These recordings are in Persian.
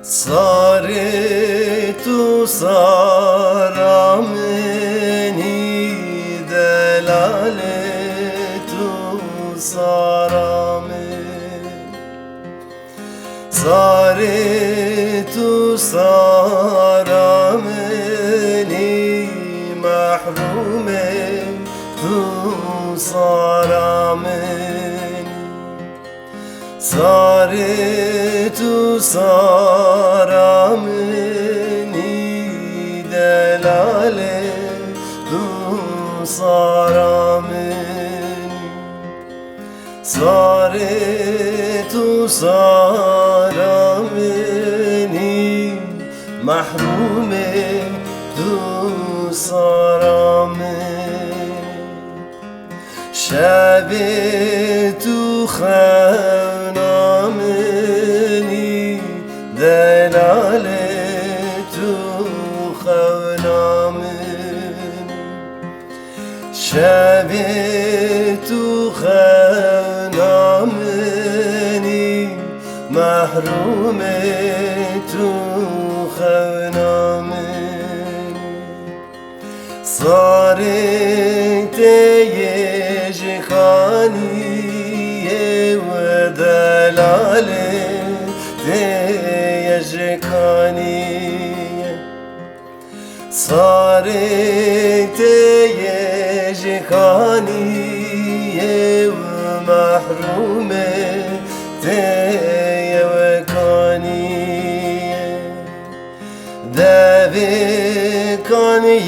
Sare tu sarameni delale tu sarameni Sare tu sarameni mahrume tu sarameni Sare tu sarameni delale tu sarameni Sare tu sarameni mahrume tu sarameni Şebi tu خونامنی دلاله تو خونامنی شب تو خونامنی محروم تو خونامنی صارت یجکانی دلاله یجکانی صارت یجکانی و محروم یوکانی دوی کانی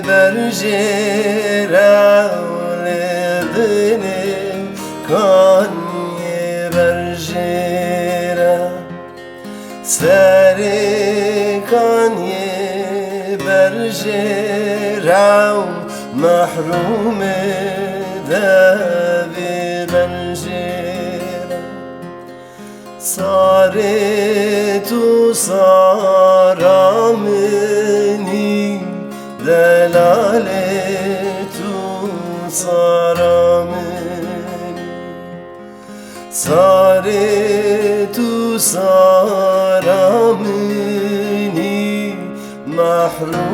برجه رولدنه کان برجره سری کانی برجره محروم دوی برجره ساری تو سارامنی دلاله تو سارامنی ساری تو سارامنی محروم